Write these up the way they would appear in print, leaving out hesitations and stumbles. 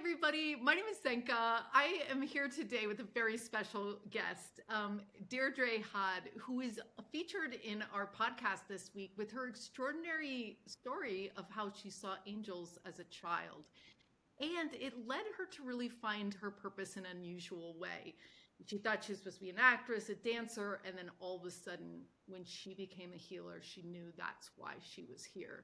everybody. My name is Zenka. I am here today with a very special guest, Deirdre Hade, who is featured in our podcast this week with her extraordinary story of how she saw angels as a child. And it led her to really find her purpose in an unusual way. She thought she was supposed to be an actress, a dancer, and then all of a sudden, when she became a healer, she knew that's why she was here.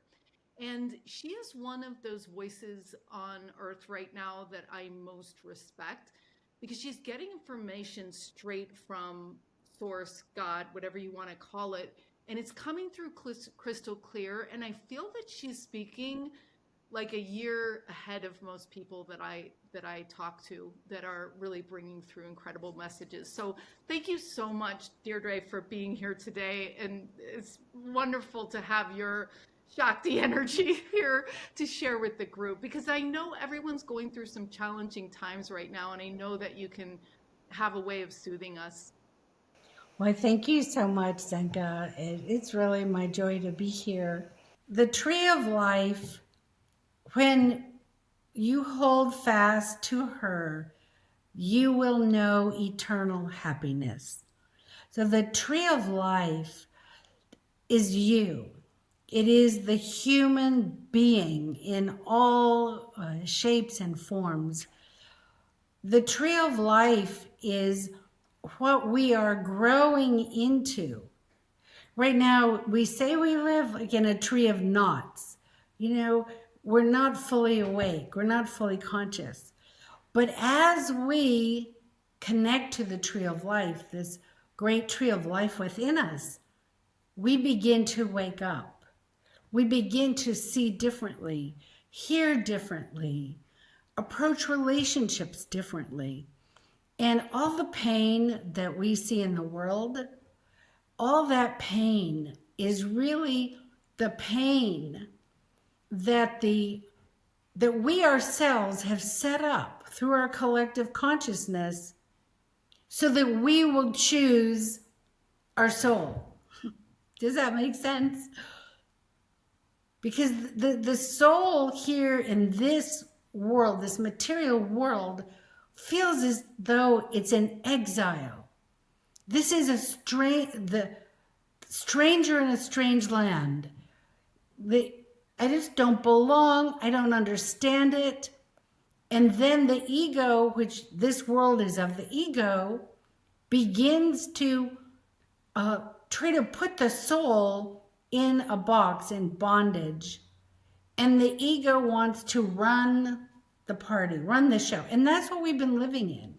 And she is one of those voices on earth right now that I most respect because she's getting information straight from source, God, whatever you want to call it. And it's coming through crystal clear. And I feel that she's speaking like a year ahead of most people that I talk to that are really bringing through incredible messages. So thank you so much, Deirdre, for being here today. And it's wonderful to have your Shakti energy here to share with the group, because I know everyone's going through some challenging times right now, and I know that you can have a way of soothing us. Well, thank you so much, Zenka. It's really my joy to be here. The tree of life, when you hold fast to her, you will know eternal happiness. So the tree of life is you. It is the human being in all shapes and forms. The tree of life is what we are growing into. Right now, we say we live like in a tree of knots. You know, we're not fully awake. We're not fully conscious. But as we connect to the tree of life, this great tree of life within us, we begin to wake up. We begin to see differently, hear differently, approach relationships differently. And all the pain that we see in the world, all that pain is really the pain that we ourselves have set up through our collective consciousness so that we will choose our soul. Does that make sense? Because the soul here in this world, this material world, feels as though it's in exile. This is the stranger in a strange land. I just don't belong. I don't understand it. And then the ego, which this world is of the ego, begins to try to put the soul in a box, in bondage. And the ego wants to run the party, run the show. And that's what we've been living in.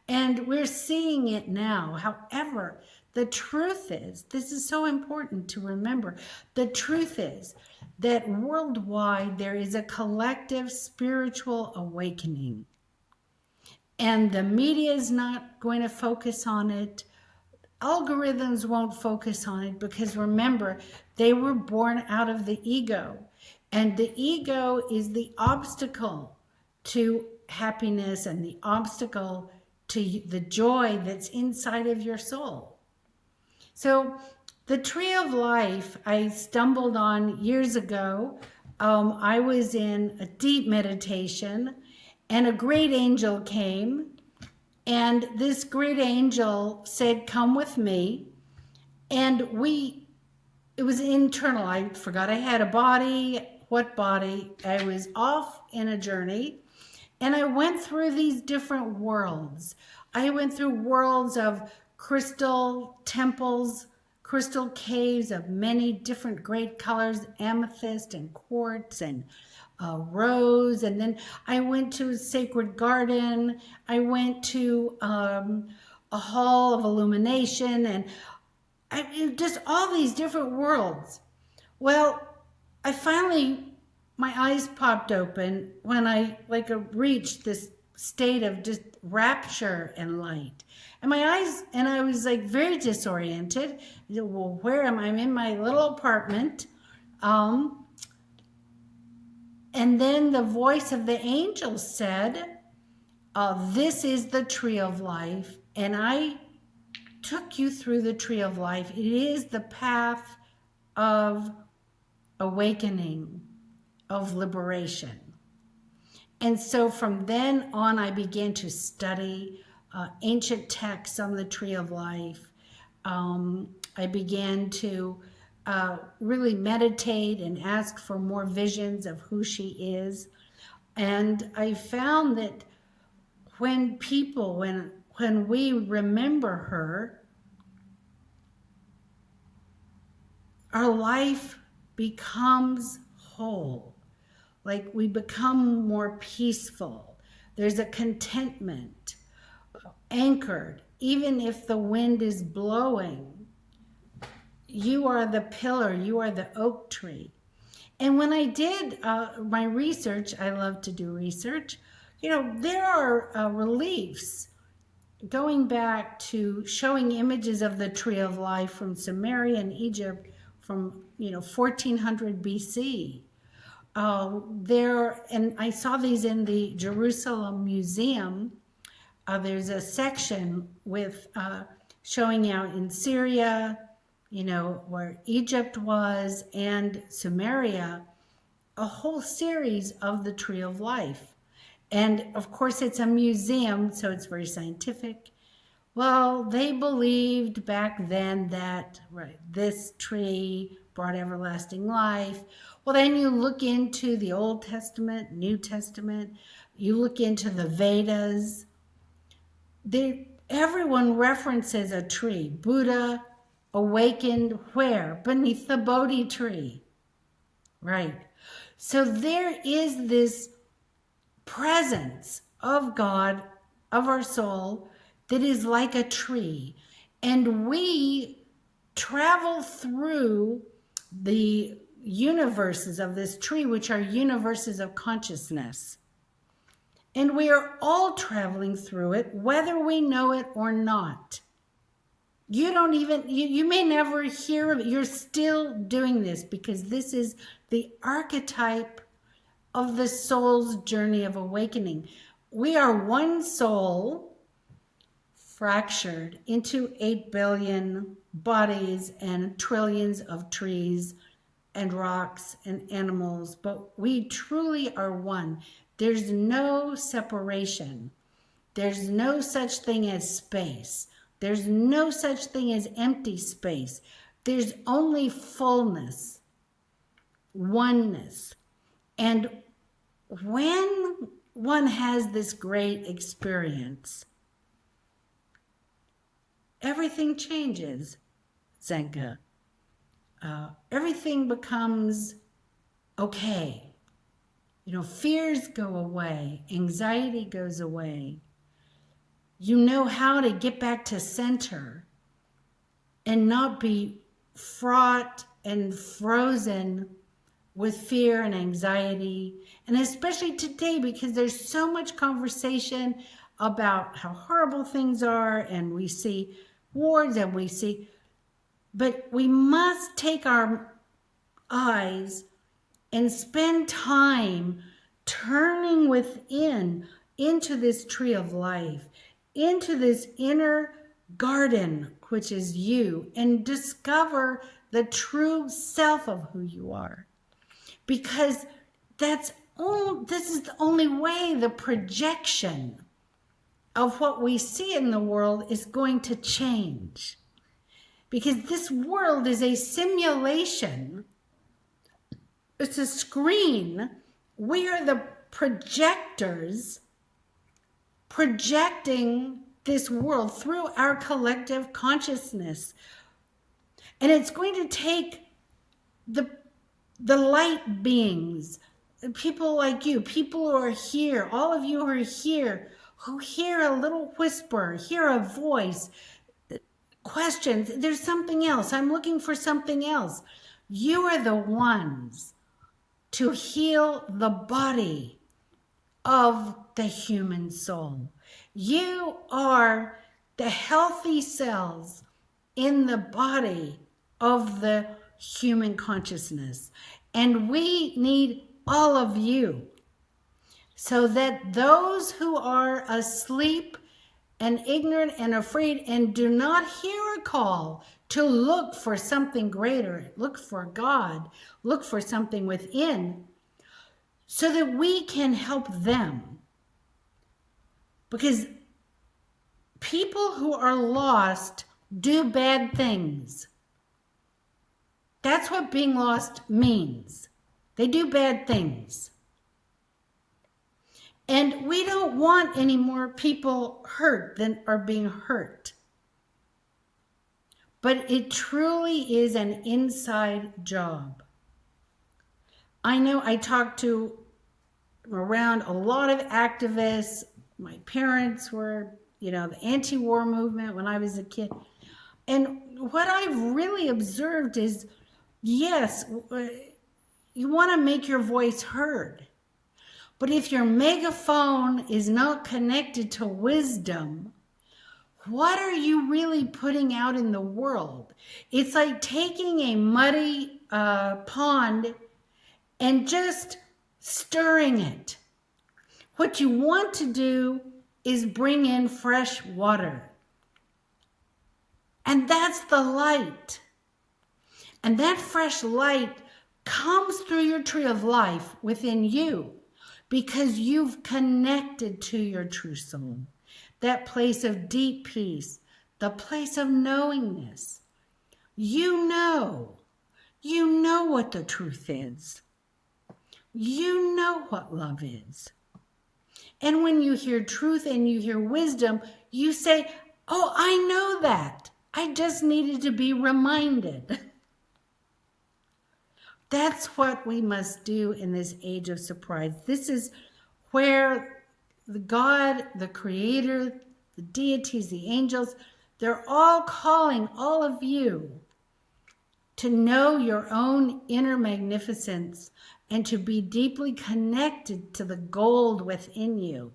And we're seeing it now. However, the truth is, this is so important to remember, the truth is that worldwide there is a collective spiritual awakening. And the media is not going to focus on it. Algorithms won't focus on it because remember, they were born out of the ego. And the ego is the obstacle to happiness and the obstacle to the joy that's inside of your soul. So the tree of life I stumbled on years ago. I was in a deep meditation and a great angel came. And this great angel said, come with me. And it was internal. I forgot I had a body. What body? I was off in a journey. And I went through these different worlds. I went through worlds of crystal temples, crystal caves of many different great colors, amethyst and quartz and rose. And then I went to a sacred garden. I went to a hall of illumination and just all these different worlds. Well, I finally, my eyes popped open when I reached this state of just rapture and light. And my eyes, and I was like very disoriented. Well, where am I? I'm in my little apartment. And then the voice of the angel said, this is the tree of life. And I took you through the tree of life. It is the path of awakening, of liberation. And so from then on, I began to study ancient texts on the tree of life. I began to really meditate and ask for more visions of who she is. And I found that when we remember her, our life becomes whole. Like we become more peaceful. There's a contentment, anchored. Even if the wind is blowing, you are the pillar, you are the oak tree. And when I did my research, I love to do research, there are reliefs going back to showing images of the tree of life from Samaria and Egypt from 1400 BC. And I saw these in the Jerusalem Museum. There's a section with showing out in Syria, where Egypt was, and Samaria, a whole series of the tree of life. And of course, it's a museum, so it's very scientific. Well, they believed back then that this tree brought everlasting life. Well, then you look into the Old Testament, New Testament, you look into the Vedas. Everyone references a tree. Buddha awakened where? Beneath the Bodhi tree. Right. So there is this presence of God, of our soul, that is like a tree. And we travel through the universes of this tree, which are universes of consciousness. And we are all traveling through it, whether we know it or not. You may never hear of it. You're still doing this because this is the archetype of the soul's journey of awakening. We are one soul fractured into 8 billion bodies and trillions of trees and rocks and animals, but we truly are one. There's no separation. There's no such thing as space. There's no such thing as empty space. There's only fullness, oneness. And when one has this great experience, everything changes, Zenka. Everything becomes okay. Fears go away. Anxiety goes away. You know how to get back to center and not be fraught and frozen with fear and anxiety. And especially today, because there's so much conversation about how horrible things are, and we see wars and but we must take our eyes and spend time turning within into this tree of life, into this inner garden, which is you, and discover the true self of who you are. Because this is the only way the projection of what we see in the world is going to change. Because this world is a simulation. It's a screen. We are the projectors projecting this world through our collective consciousness. And it's going to take the light beings, people like you, people who are here, all of you who are here, who hear a little whisper, hear a voice, questions. There's something else. I'm looking for something else. You are the ones to heal the body of the human soul. You are the healthy cells in the body of the human consciousness. And we need all of you so that those who are asleep and ignorant and afraid and do not hear a call to look for something greater, look for God, look for something within, so that we can help them. Because people who are lost do bad things. That's what being lost means. They do bad things. And we don't want any more people hurt than are being hurt. But it truly is an inside job. I know I talked to around a lot of activists. My parents were, the anti-war movement when I was a kid. And what I've really observed is, yes, you want to make your voice heard. But if your megaphone is not connected to wisdom, what are you really putting out in the world? It's like taking a muddy pond and just stirring it. What you want to do is bring in fresh water. And that's the light. And that fresh light comes through your tree of life within you because you've connected to your true soul. That place of deep peace, the place of knowingness. You know what the truth is. You know what love is. And when you hear truth and you hear wisdom, you say, oh, I know that. I just needed to be reminded. That's what we must do in this age of surprise. This is where the God, the Creator, the deities, the angels, they're all calling all of you to know your own inner magnificence and to be deeply connected to the gold within you.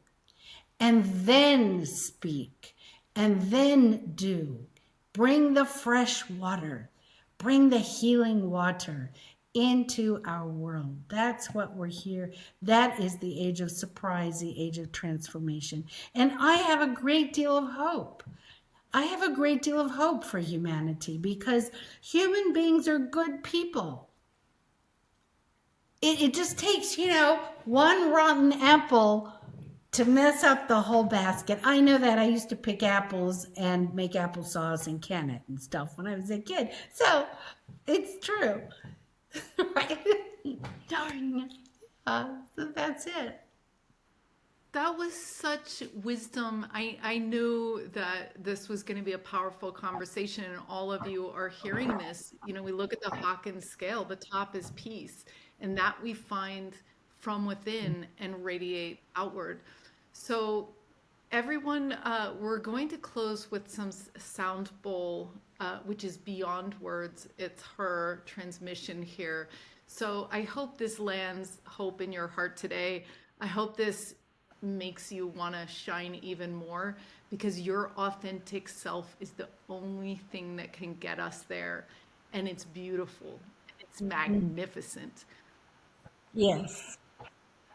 And then speak, and then do. Bring the fresh water, bring the healing water into our world. That's what we're here. That is the age of surprise, the age of transformation. And I have a great deal of hope. I have a great deal of hope for humanity because human beings are good people. It just takes, one rotten apple to mess up the whole basket. I know that. I used to pick apples and make applesauce and can it and stuff when I was a kid. So it's true. Right? Darn. So that's it. That was such wisdom. I knew that this was going to be a powerful conversation, and all of you are hearing this. We look at the Hawkins scale. The top is peace, and that we find from within and radiate outward. So everyone, we're going to close with some sound bowl, which is beyond words. It's her transmission here. So I hope this lands hope in your heart today. I hope this makes you want to shine even more, because your authentic self is the only thing that can get us there. And it's beautiful. It's magnificent. Yes,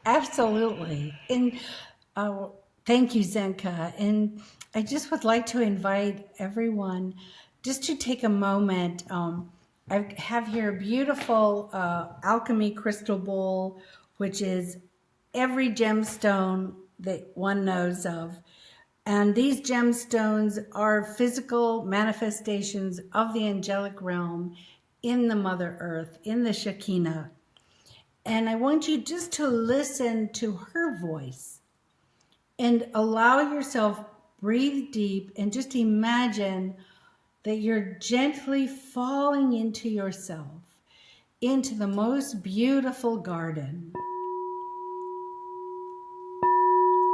absolutely. And thank you, Zenka. And I just would like to invite everyone just to take a moment. I have here a beautiful alchemy crystal bowl, which is every gemstone that one knows of. And these gemstones are physical manifestations of the angelic realm in the Mother Earth, in the Shekinah. And I want you just to listen to her voice and allow yourself, breathe deep, and just imagine that you're gently falling into yourself, into the most beautiful garden.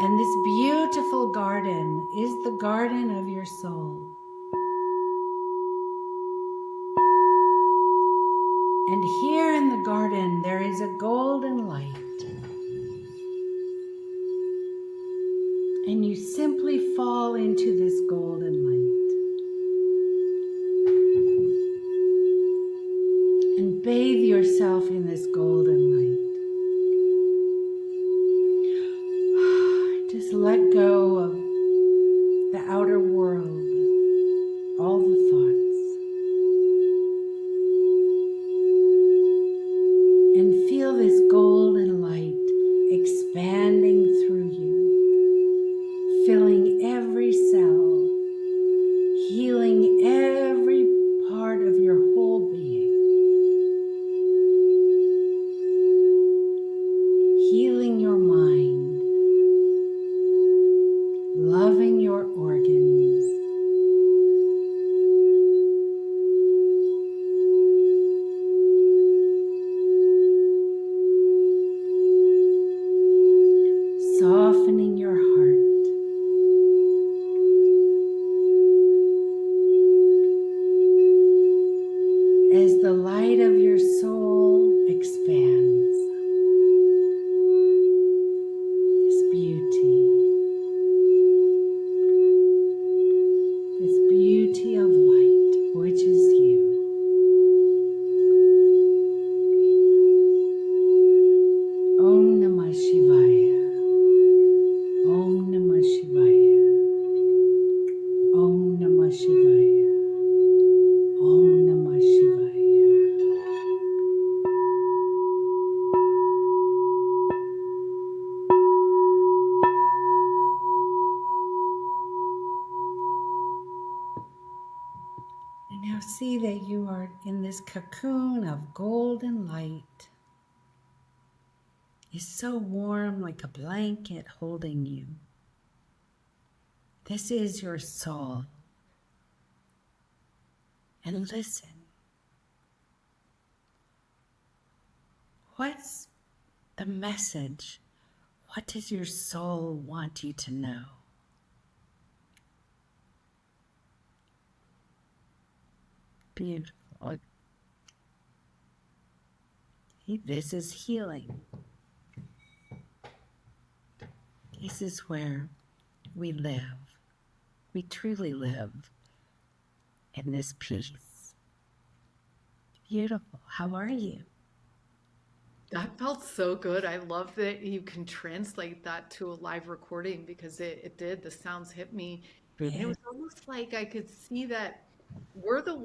And this beautiful garden is the garden of your soul. And here in the garden, there is a golden light. And you simply fall into this golden light. And bathe yourself in this golden light. Just let go of the outer world, all the thoughts, and feel this golden light in your heart. As the light of your soul expands, this beauty of light, which is you. Om Namah Shivaya. Om Namah Shivaya. Om Namah Shivaya. Om Namah Shivaya. And now see that you are in this cocoon of golden light. It's so warm, like a blanket holding you. This is your soul. And listen. What's the message? What does your soul want you to know? Beautiful. This is healing. This is where we live. We truly live in this peace. Beautiful. How are you? That felt so good. I love that you can translate that to a live recording because it did. The sounds hit me. And it was almost like I could see that we're the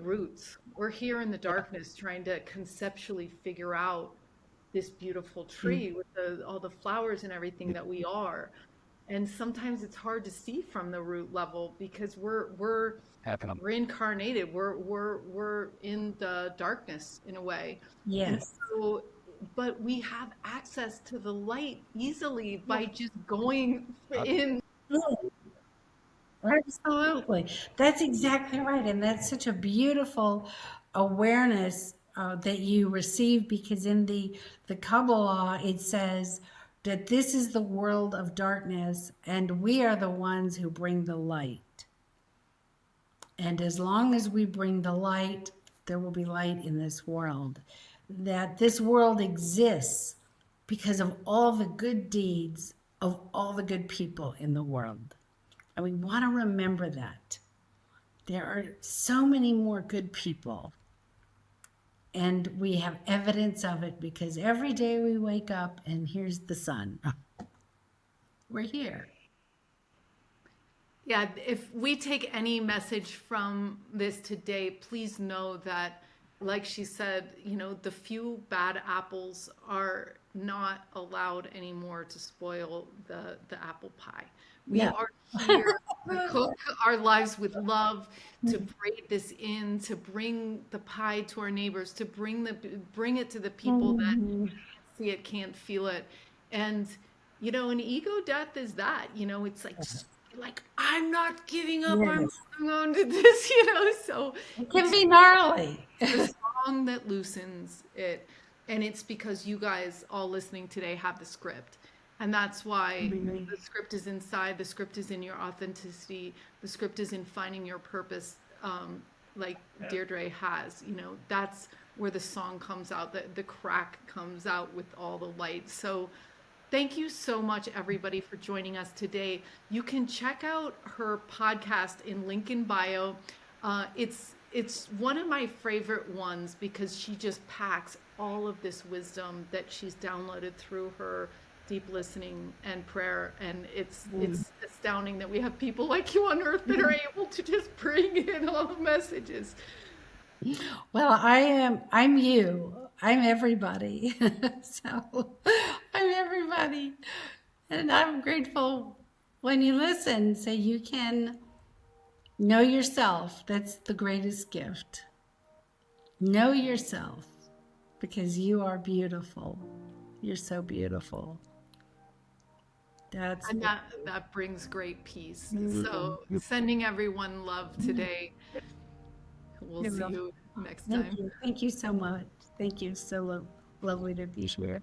roots. We're here in the darkness trying to conceptually figure out this beautiful tree with all the flowers and everything that we are. And sometimes it's hard to see from the root level because we're incarnated. We're in the darkness in a way. Yes. So, but we have access to the light easily by just going in. Absolutely. That's exactly right. And that's such a beautiful awareness that you receive, because in the Kabbalah, it says that this is the world of darkness and we are the ones who bring the light. And as long as we bring the light, there will be light in this world. That this world exists because of all the good deeds of all the good people in the world. And we want to remember that. There are so many more good people. And we have evidence of it because every day we wake up and here's the sun. We're here. Yeah, if we take any message from this today, please know that, like she said, the few bad apples are not allowed anymore to spoil the apple pie. We are here to cook our lives with love, to braid this in, to bring the pie to our neighbors, to bring it to the people that can't see it, can't feel it. And, an ego death is that, it's like I'm not giving up, I'm holding on to this, so it can be gnarly. The song that loosens it. And it's because you guys all listening today have the script. And that's why the script is inside, the script is in your authenticity, the script is in finding your purpose, like Deirdre has. That's where the song comes out, the crack comes out with all the light. So thank you so much, everybody, for joining us today. You can check out her podcast in link in bio. It's one of my favorite ones because she just packs all of this wisdom that she's downloaded through her deep listening and prayer, and it's astounding that we have people like you on earth that are able to just bring in all the messages. Well, I'm you. I'm everybody. So I'm everybody. And I'm grateful when you listen, so you can know yourself. That's the greatest gift. Know yourself because you are beautiful. You're so beautiful. And that brings great peace. So sending everyone love today. We'll see you next time. Thank you so much. Thank you. So lovely to be here.